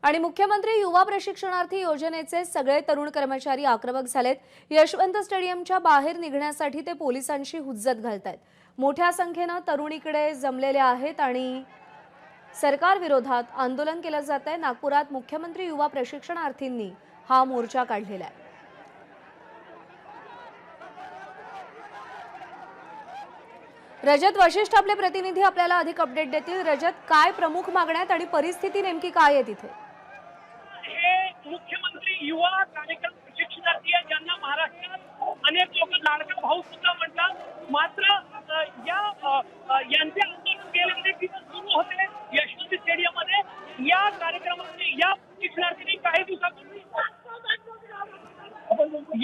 आणि मुख्यमंत्री युवा प्रशिक्षणार्थी योजनेचे सगळे तरुण कर्मचारी आक्रमक झालेत। यशवंत स्टेडियमच्या बाहेर निघण्यासाठी ते पोलिसांशी हुज्जत घालतायत। मोठ्या संख्येने तरुण इकडे जमलेले आहेत आणि सरकार विरोधात आंदोलन केले जात आहे। नागपुरात मुख्यमंत्री युवा प्रशिक्षणार्थींनी हा मोर्चा काढलेला आहे। रजत वशिष्ठ आपले प्रतिनिधी आपल्याला अधिक अपडेट देतील। रजत, काय प्रमुख मागण्या आणि परिस्थिती नेमकी काय आहे तिथे? मुख्यमंत्री युवा कार्यक्रम प्रशिक्षणार्थी ज्यांना महाराष्ट्रात अनेक लोक लाडका भाऊ सुद्धा म्हणतात, मात्र यांचे आंदोलन गेले अनेक दिवस सुरू होते यशवंत स्टेडियम मध्ये। या कार्यक्रमाचे या प्रशिक्षणार्थींनी काही दिवसापूर्वी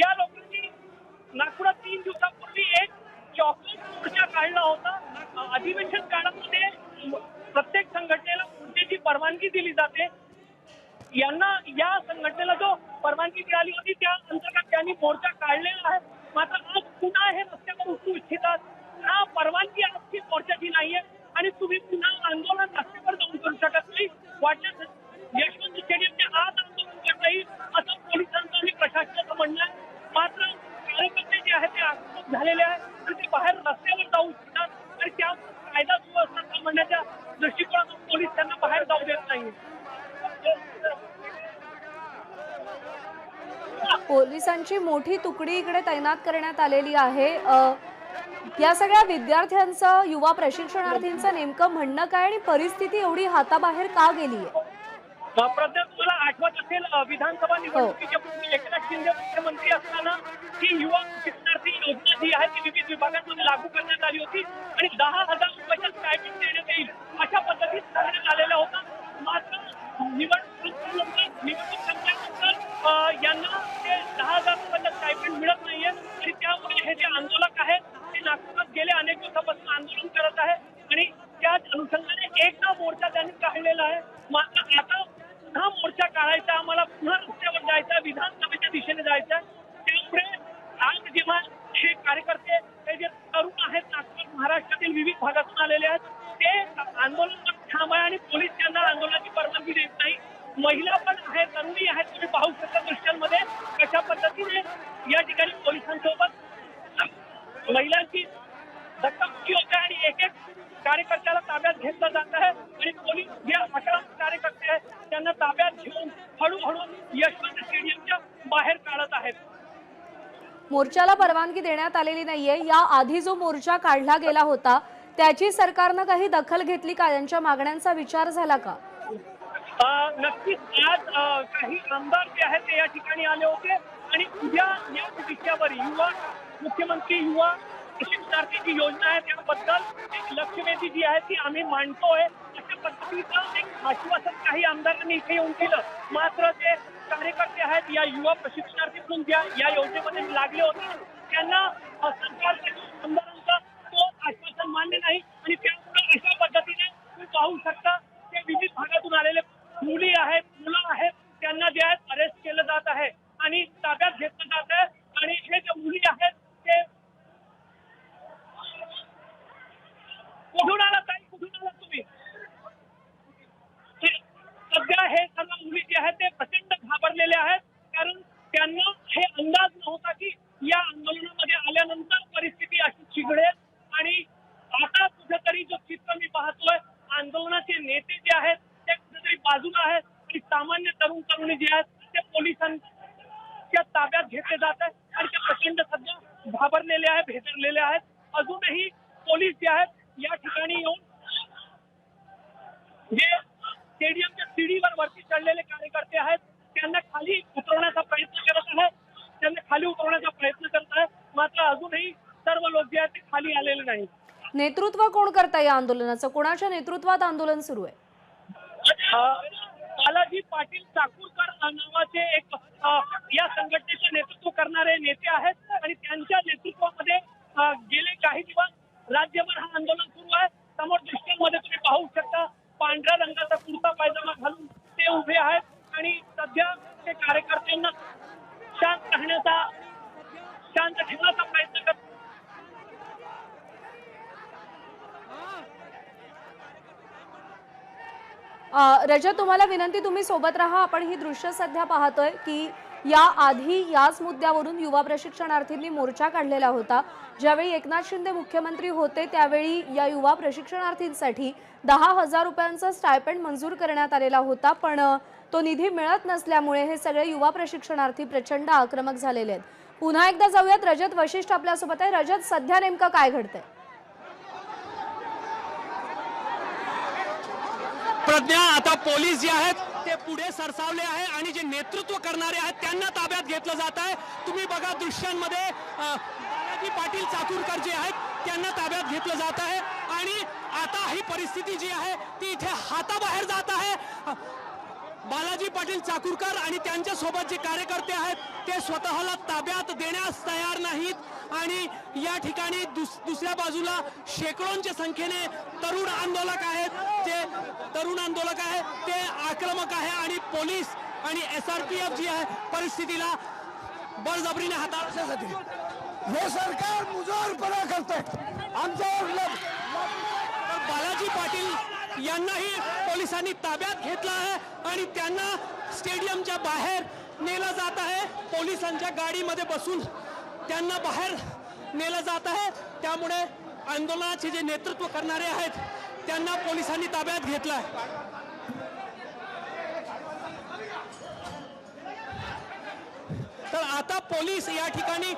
या लोकांनी नागपुरात 3 दिवसापूर्वी एक चॉकलेट मोर्चा काढला होता। अधिवेशन काळामध्ये प्रत्येक संघटनेला मोर्चाची परवानगी दिली जाते। यांना या संघटनेला जो परवानगी मिळाली होती त्या अंतर्गत त्यांनी मोर्चा काढलेला आहे। मात्र आज पुन्हा हे रस्त्यावर उतरू इच्छितात। हा परवानगी आजची मोर्चाची नाहीये आणि तुम्ही पुन्हा आंदोलन रस्त्यावर जाऊन करू शकत नाही। वाटलं यशवंत स्टेडियमच्या आत आंदोलन करता येईल असं पोलिसांचं आणि प्रशासनाचं म्हणणं आहे। मात्र कार्यकर्ते जे आहेत ते आक्रमक झालेले आहेत आणि ते बाहेर रस्त्यावर जाऊ इच्छितात आणि त्या कायदा सुव्यवस्था थांबवण्याच्या दृष्टिकोनातून पोलीस त्यांना बाहेर जाऊ देत नाही। पोलिसांची मोठी तुकडी इकडे तैनात करण्यात आलेली आहे। या सगळ्या विद्यार्थ्यांचं युवा प्रशिक्षणार्थींचं नेमकं म्हणणं काय आणि परिस्थिती एवढी हाताबाहेर का गेली आहे? प्रज्ञा, तुम्हाला आठवत असेल विधानसभा निवडणुकीच्या पूर्वी एकनाथ शिंदे मुख्यमंत्री असताना ही युवा प्रशिक्षणार्थी योजना जी आहे ती विविध विभागांमध्ये लागू करण्यात आली होती आणि 10,000 रुपयाचा स्टायपेंड देण्यात येईल अशा पद्धतीत करण्यात आलेला होता। मात्र निवडणूक संपल्यानंतर यांना ते 10,000 रुपयाचा स्टायपेंड मिळत नाहीये आणि त्यामुळे हे जे आंदोलक आहेत ते नागपुरात गेले अनेक दिवसापासून आंदोलन करत आहे आणि त्याच अनुषंगाने एकदा मोर्चा त्यांनी काढलेला आहे। मात्र आता पुन्हा मोर्चा काढायचा, आम्हाला पुन्हा रस्त्यावर जायचं, विधानसभेच्या दिशेने जायचं। त्यामुळे आज जेव्हा हे कार्यकर्ते हे जे तरुण आहेत नागपूर महाराष्ट्रातील विविध भागातून आलेले आहेत ते आंदोलन ठाम आहे आणि पोलीस त्यांना आंदोलनाची परवानगी देत नाही। महिला पण आहेत, तरुणी आहेत, तुम्ही पाहू शकता दृश्यांमध्ये कशा पद्धतीने या ठिकाणी पोलिसांसोबत महिलांची धक्काबुक्की होते आणि एक एक कार्यकर्त्याला ताब्यात घेतलं जात आहे आणि पोलीस जे आक्रमक कार्यकर्ते आहेत त्यांना ताब्यात घेऊन हळूहळू यशवंत स्टेडियमच्या बाहेर काढत आहेत। मोर्चाला परवानगी देण्यात आलेली नाहीये। या आधी जो मोर्चा काढला गेला होता त्याची सरकारने काही दखल घेतली का? यांच्या मागण्यांचा विचार झाला का? नक्कीच आज काही आमदार जे आहेत ते या ठिकाणी आले होते आणि उद्या या विषयावर मुख्यमंत्री युवा प्रशिक्षणार्थीची योजना आहे त्याबद्दल एक लक्षवेधी जी आहे ती आम्ही मांडतोय अशा पद्धतीचं एक आश्वासन काही आमदारांनी इथे येऊन दिलं। मात्र ते कार्यकर्ते आहेत या युवा प्रशिक्षणार्थी म्हणून या योजनेमध्ये लागले होते त्यांना सरकारच्या आमदारांचा तो आश्वासन मान्य नाही आणि त्यामुळे अशा पद्धतीने तुम्ही पाहू शकता ते विविध भागातून आलेले मुली आहेत, मुलं आहेत, त्यांना जे आहेत अरेस्ट केलं जात आहे आणि ताब्यात घेतलं जात आहे आणि हे जे मुली आहेत ते कुठून आला ताई, कुठून आला तुम्ही? सध्या हे सर्व मुली जे आहेत ते प्रचंड घाबरलेले आहेत कारण त्यांना हे अंदाज नव्हता की या आंदोलनामध्ये आल्यानंतर परिस्थिती अशी चिघळेल आणि आता कुठेतरी जो चित्र मी पाहतोय आंदोलनाचे नेते जे आहेत ते कुठेतरी बाजूला आहेत आणि सामान्य तरुणी जे आहेत ते पोलिसांच्या ताब्यात घेतले जात आहेत आणि ते प्रचंड सध्या घाबरलेले आहेत, भेदरलेले आहेत। अजूनही पोलीस जे आहेत या ठिकाणी येऊन जे स्टेडियमच्या सीडीवर वरती चढलेले कार्यकर्ते आहेत त्यांना खाली उतरवण्याचा प्रयत्न करत आहेत। मात्र अजूनही सर्व लोक जे आहेत ते खाली आलेले नाही। नेतृत्व कोण करता या आंदोलनाचं? कोणाच्या नेतृत्वात आंदोलन सुरू आहे? बालाजी पाटील चाकूरकर नावाचे एक या संघटनेचे नेतृत्व करणारे नेते आहेत आणि त्यांच्या नेतृत्वामध्ये गेले काही दिवस राज्यभर हा आंदोलन सुरू आहे। समोर दृश्यांमध्ये तुम्ही पाहू शकता पांढऱ्या रंगाचा कुर्ता पायजामा घालून ते उभे आहेत आणि सध्या ते कार्यकर्त्यांना शांत ठेवण्याचा प्रयत्न करतात। रजत, तुम्हाला विनंती, तुम्ही सोबत राहा. आपण ही दृश्य सध्या पाहतोय की या आधी याच मुद्द्यावरून युवा प्रशिक्षणार्थींनी मोर्चा काढलेला होता. ज्यावेळी एकनाथ शिंदे मुख्यमंत्री होते त्यावेळी या युवा प्रशिक्षणार्थींसाठी 10,000 रुपयांचा स्टायपेंड मंजूर करण्यात आलेला होता, पण तो निधी मिळत नसल्यामुळे हे सगळे युवा प्रशिक्षणार्थी प्रचंड आक्रमक झालेले आहेत. पुन्हा एकदा जाऊयात, रजत वशिष्ठ आपल्यासोबत आहे. रजत, सध्या नेमकं काय घडतंय? प्रज्ञा, आता पोलीस जे आहेत ते पुढे सरसावले आहे आणि जे नेतृत्व करणारे आहेत त्यांना ताब्यात घेतलं जात आहे. तुम्ही बघा दृश्यांमध्ये बालाजी पाटील चाकूरकर जे आहेत त्यांना ताब्यात घेतलं जात आहे आणि आता ही परिस्थिती जी आहे ती इथे हाताबाहेर जात आहे. बालाजी पाटील चाकूरकर आणि त्यांच्या सोबत जे कार्यकर्ते आहेत ते स्वतःला ताब्यात देण्यास तयार नाहीत आणि या ठिकाणी दुसऱ्या बाजूला शेकडोंच्या संख्येने तरुण आंदोलक आहेत. जे तरुण आंदोलक आहेत ते आक्रमक आहे आणि पोलीस आणि SRPF जी आहे परिस्थितीला बळजबरीने हाताळण्यासाठी हे सरकार मुजोरपणा करतंय आमच्यावर. बालाजी पाटील यांनाही पोलिसांनी ताब्यात घेतलं आहे आणि त्यांना स्टेडियमच्या बाहेर नेलं जात आहे. पोलिसांच्या गाडीमध्ये बसून त्यांना बाहेर नेलं जात आहे. त्यामुळे आंदोलनाचे जे नेतृत्व करणारे आहेत त्यांना पोलिसांनी ताब्यात घेतलं आहे. तर आता पोलीस या ठिकाणी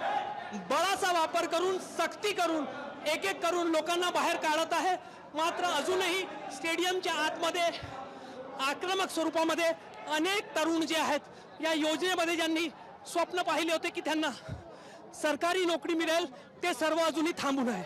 बळाचा वापर करून सक्ती करून एक एक करून लोकांना बाहेर काढत आहे. मात्र अजूनही स्टेडियमच्या आतमध्ये आक्रमक स्वरूपामध्ये अनेक तरुण जे आहेत या योजनेमध्ये ज्यांनी स्वप्न पाहिले होते की त्यांना सरकारी नोकरी मिळेल ते सर्व अजूनही थांबून आहे.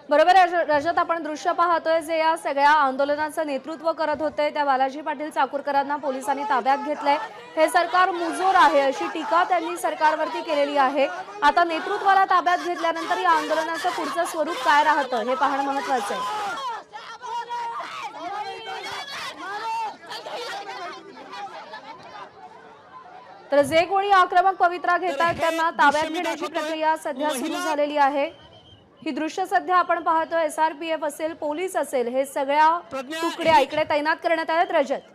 बरोबर आहे रजत, आपण दृश्य पाहतोय जे या सगळ्या आंदोलनाचं नेतृत्व करत होते त्या बालाजी पाटील चाकूरकरांना पोलिसांनी ताब्यात घेतलंय. हे सरकार मुजोर आहे अशी टीका त्यांनी सरकारवरती केलेली आहे. आता नेतृत्वाला ताब्यात घेतल्यानंतर या आंदोलनाचं पुढचं स्वरूप काय राहतं हे पाहणं महत्त्वाचं आहे. तर जे कोणी आक्रमक पवित्रा घेतात त्यांना ताब्यात घेण्याची प्रक्रिया सध्या सुरू झालेली आहे. ही दृश्य सध्या आपण पाहतोय. SRPF असेल, पोलीस असेल, हे सगळ्या तुकड्या इकडे तैनात करण्यात आहेत. रजत,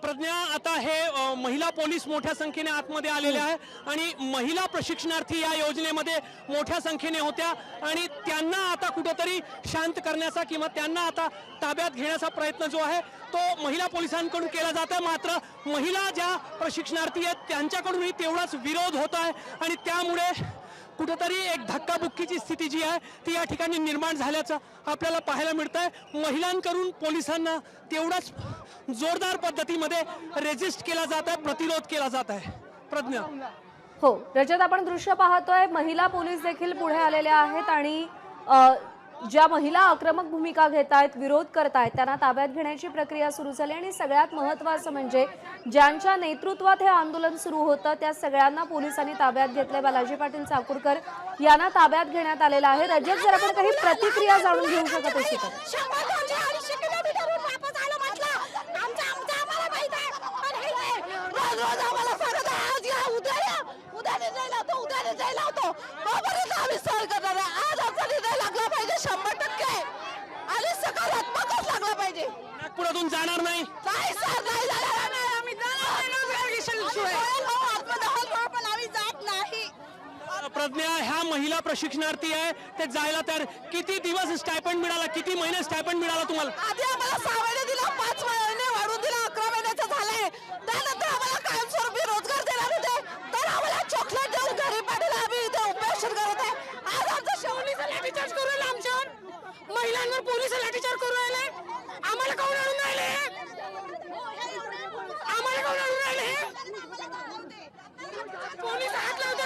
प्रज्ञा, आता हे महिला पोलीस मोठ्या संख्येने आतमध्ये आलेले आहे आणि महिला प्रशिक्षणार्थी या योजनेमध्ये मोठ्या संख्येने होत्या आणि त्यांना आता कुठेतरी शांत करण्याचा किंवा त्यांना आता ताब्यात घेण्याचा प्रयत्न जो आहे तो महिला पोलिसांकडून केला जात आहे. मात्र महिला ज्या प्रशिक्षणार्थी आहेत त्यांच्याकडूनही तेवढाच विरोध होत आहे आणि त्यामुळे कुठेतरी एक धक्काबुक्कीची स्थिती जी आहे ती या ठिकाणी निर्माण झाल्याचं आपल्याला पाहायला मिळतंय. महिलांकडून पोलिसांना तेवढाच जोरदार पद्धतीमध्ये रेजिस्ट केला जात आहे, प्रतिरोध केला जात आहे. प्रज्ञा, हो रजत, आपण दृश्य पाहतोय. महिला पोलीस देखील पुढे आलेल्या आहेत आणि ज्या महिला आक्रमक भूमिका घेत आहेत, विरोध करतायत, त्यांना ताब्यात घेण्याची प्रक्रिया सुरू झाली आणि सगळ्यात महत्त्वाचं म्हणजे ज्यांच्या नेतृत्वात हे आंदोलन सुरू होतं त्या सगळ्यांना पोलिसांनी ताब्यात घेतलंय. बालाजी पाटील चाकूरकर यांना ताब्यात घेण्यात आलेलं आहे. रजत, जर आपण काही प्रतिक्रिया जाणून घेऊ शकत असेल तर. नागपुरातून जाणार नाही. प्रज्ञा, ह्या महिला प्रशिक्षणार्थी आहे ते जायला तर किती दिवस स्टायपेंड मिळाला, किती महिने स्टायपेंड मिळाला तुम्हाला? आधी आम्हाला 6 महिने दिला, 5 महिने वाढून दिला, 11 महिन्याचं झालंय. त्यानंतर आम्हाला कायमस्वरूपी रोजगार देणार होते तर आम्हाला चॉकलेट देऊन घरी पाठवलं. आम्ही इथे उपोषण करत आहे. आज आमचं शेवणीचं लाठीचार्ज करू राहिले, आमच्यावर महिलांवर पोलीस लाठीचार्ज करू राहिले. आम्हाला कोण आणून राहिले? आम्हाला कोण आणून राहिले? पोलीस हात लावते.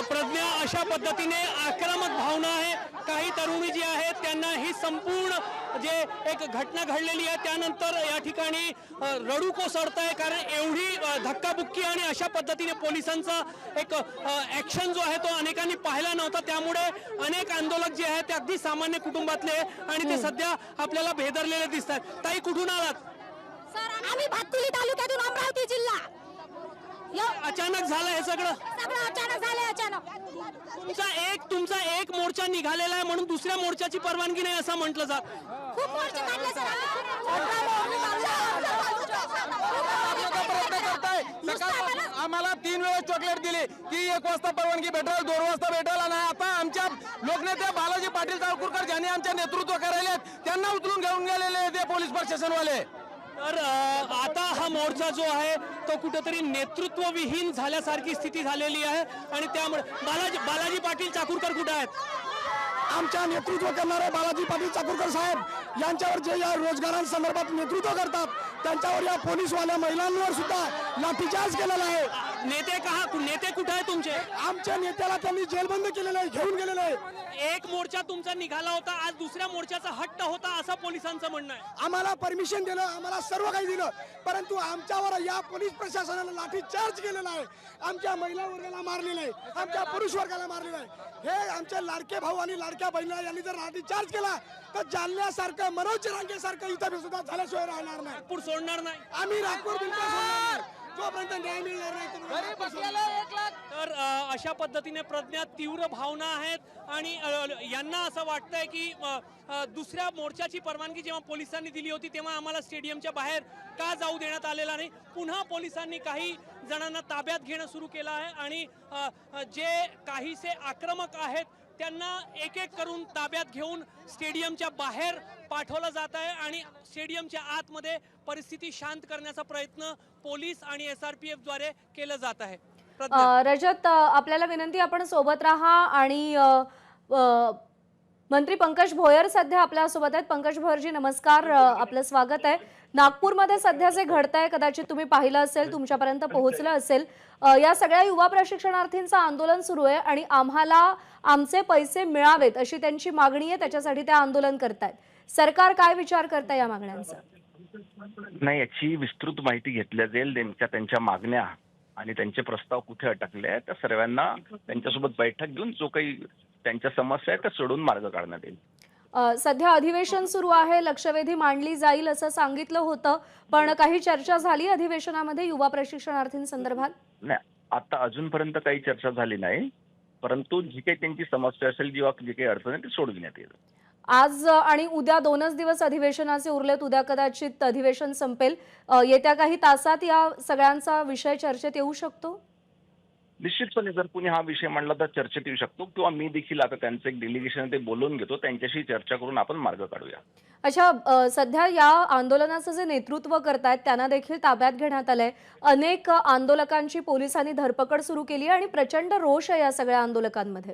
प्रज्ञा, अशा पद्धतीने आक्रमक भावना आहे. काही तरुणी जी आहेत त्यांना ही संपूर्ण जे एक घटना घडलेली आहे त्यानंतर या ठिकाणी रडू कोसळत आहे, कारण एवढी धक्काबुक्की आणि अशा पद्धतीने पोलिसांचा एक ऍक्शन जो आहे तो अनेकांनी पाहिला नव्हता. त्यामुळे अनेक आंदोलक जे आहेत ते अगदी सामान्य कुटुंबातले आणि ते सध्या आपल्याला भेदरलेले दिसतात. ताई, कुठून आलात? सर आम्ही भातुली तालुक्यातून अमरावती जिल्हा अचानक झालं हे सगळं? सगळं अचानक झाले अचानक. तुमचा एक मोर्चा निघालेला आहे म्हणून दुसऱ्या मोर्चाची परवानगी नाही असं म्हटलं जात. खूप मोर्चे काढले सर. आम्हाला 3 वेळा चॉकलेट दिली की 1 वाजता परवानगी भेटेल, 2 वाजता भेटेल, आणि आता आमच्या लोकनेते बालाजी पाटील चाकूरकर ज्यांनी आमच्या नेतृत्व करायले त्यांना उचलून घेऊन गेलेले ते पोलीस प्रशासनवाले. तर आता हा मोर्चा जो आहे तो कुठेतरी नेतृत्वविहीन झाल्यासारखी स्थिती झालेली आहे आणि त्यामुळे बालाजी पाटील चाकूरकर कुठे आहेत? आमच्या नेतृत्व करणारे बालाजी पाटील चाकूरकर साहेब यांच्यावर जे या रोजगारांसंदर्भात नेतृत्व करतात त्यांच्यावर या पोलीसवाल्या महिलांवर सुद्धा लाठीचार्ज केलेला आहे. नेते कुठे आहे तुमचे? आमच्या नेत्याला त्यांनी जेलबंद केलेलं आहे, घेऊन गेलेलं आहे. एक मोर्चा तुमचा निघाला होता, आज दुसऱ्या मोर्चाचा हट्ट होता असं पोलिसांचं म्हणणं आहे. आम्हाला परमिशन दिलं, आम्हाला सर्व काही दिलं, परंतु आमच्यावर या पोलीस प्रशासनाला लाठी चार्ज केलेला आहे. आमच्या महिला वर्गाला मारलेलं आहे, आमच्या पुरुष वर्गाला मारलेलं आहे. हे आमचे लाडके भाऊ आणि लाडक्या बहिणीला यांनी जर लाठी चार्ज केला तर जालन्यासारखं मनोज रांगेसारखं इथं सुद्धा झाल्याशिवाय राहणार नाही. नागपूर सोडणार नाही. आम्ही नागपूर बिलकुल सोडणार नाही. जोपर्यंत न्याय मिळणार नाही तर अशा पद्धतीने प्रज्ञा तीव्र भावना आहेत आणि यांना असं वाटतंय की दुसऱ्या मोर्चाची परवानगी जेव्हा पोलिसांनी दिली होती तेव्हा आम्हाला स्टेडियमच्या बाहेर का जाऊ देण्यात आलेला नाही. पुन्हा पोलिसांनी काही जणांना ताब्यात घेणं सुरू केलं आहे आणि जे काहीसे आक्रमक आहेत त्यांना एक एक करून ताब्यात घेऊन स्टेडियमच्या बाहेर पाठवलं जात आहे आणि स्टेडियमच्या आतमध्ये परिस्थिती शांत करण्याचा प्रयत्न पोलीस आणि SRPF द्वारे केलं जात आहे. रजत, आपल्याला विनंती, आपण सोबत राहा आणि मंत्री पंकज भोयर सध्या आपल्या सोबत आहेत. पंकज भोयरजी नमस्कार, आपलं स्वागत आहे. नागपूरमध्ये सध्या जे घडतंय कदाचित तुम्ही पाहिलं असेल, तुमच्यापर्यंत पोहोचलं असेल. या सगळ्या युवा प्रशिक्षणार्थींचं आंदोलन सुरू आहे आणि आम्हाला आमचे पैसे मिळावेत अशी त्यांची मागणी आहे, त्याच्यासाठी ते आंदोलन करतायत. सरकार काय विचार करताय या मागण्यांचा? नाही, याची विस्तृत माहिती घेतल्या जाईल. त्यांच्या मागण्या आणि त्यांचे प्रस्ताव कुठे अटकले आहेत त्या सर्वांना त्यांच्यासोबत बैठक घेऊन जो काही त्यांच्या समस्या आहेत त्या सोडून मार्ग काढण्यात येईल. सध्या अधिवेशन सुरू आहे, लक्षवेधी मांडली जाईल असं सांगितलं होतं, पण काही चर्चा झाली अधिवेशनामध्ये युवा प्रशिक्षणार्थींसंदर्भात? नाही, आता अजूनपर्यंत काही चर्चा झाली नाही, परंतु जी काही त्यांची समस्या असेल किंवा जी काही अडचण आहे ती सोडविण्यात येईल. आज आणि उद्या 2च दिवस अधिवेशनाचे उरलेत. उद्या कदाचित अधिवेशन संपेल. येत्या काही तासात या सगळ्यांचा विषय चर्चेत येऊ शकतो? निश्चितपणे जर कुणी हा विषय मांडला तर चर्चेत येऊ शकतो किंवा मी देखील आता त्यांचं एक डेलिगेशन ते बोलवून घेतो, त्यांच्याशी चर्चा करून आपण मार्ग काढूया. अच्छा, सध्या या आंदोलनाचं जे नेतृत्व करतायत त्यांना देखील ताब्यात घेण्यात आलंय. अनेक आंदोलकांची पोलिसांनी धरपकड सुरू केली आणि प्रचंड रोष आहे या सगळ्या आंदोलकांमध्ये.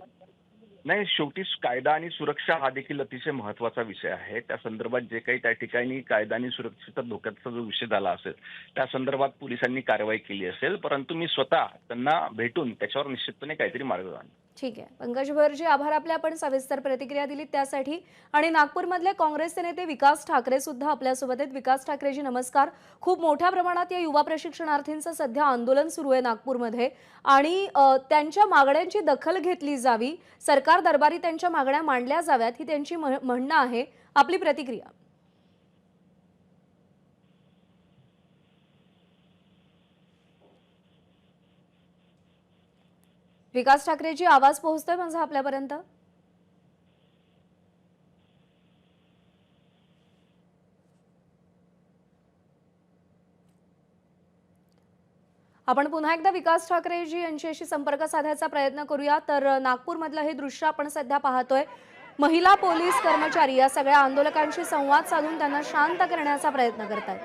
नाही, शेवटी कायदा आणि सुरक्षा हा देखील अतिशय महत्वाचा विषय आहे. त्या संदर्भात जे काही त्या ठिकाणी कायदा आणि सुरक्षेचा धोक्याचा जो विषय झाला असेल त्या संदर्भात पोलिसांनी कारवाई केली असेल, परंतु मी स्वतः त्यांना भेटून त्याच्यावर निश्चितपणे काहीतरी मार्ग काढेन. ठीक आहे पंकज भोयरजी, आभार आपले. आपण सविस्तर प्रतिक्रिया दिलीत त्यासाठी. आणि नागपूरमधले काँग्रेसचे नेते विकास ठाकरे सुद्धा आपल्यासोबत आहेत. विकास ठाकरेजी नमस्कार. खूप मोठ्या प्रमाणात या युवा प्रशिक्षणार्थींचं सध्या आंदोलन सुरू आहे नागपूरमध्ये आणि त्यांच्या मागण्यांची दखल घेतली जावी, सरकार दरबारी त्यांच्या मागण्या मांडल्या जाव्यात, ही त्यांची म्हणणं आहे. आपली प्रतिक्रिया? विकास ठाकरेजी, आवाज पोहोचतोय माझा आपल्यापर्यंत? आपण पुन्हा एकदा विकास ठाकरेजी यांच्याशी संपर्क साधायचा प्रयत्न करूया. तर नागपूरमधलं हे दृश्य आपण सध्या पाहतोय. महिला पोलीस कर्मचारी या सगळ्या आंदोलकांशी संवाद साधून त्यांना शांत करण्याचा प्रयत्न करतायत.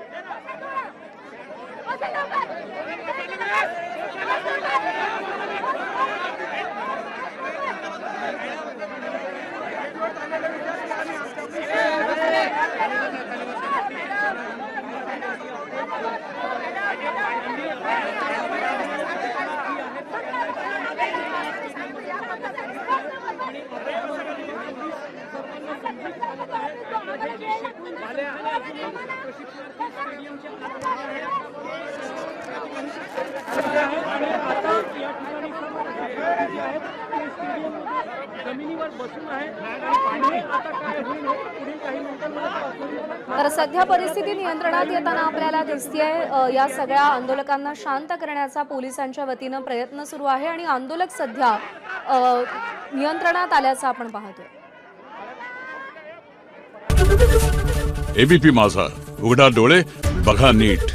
बसून आहे आणि आता काय होईल हे पुढील काही मिनिटांमध्ये तर सध्या परिस्थिती नियंत्रणात येताना आपल्याला दिसतेय. या सगळ्या आंदोलकांना शांत करण्याचा पोलिसांच्या वतीनं प्रयत्न सुरू आहे आणि आंदोलक सध्या नियंत्रणात आल्याचं आपण पाहतोय. एबीपी माझा, उघडा डोळे बघा नीट.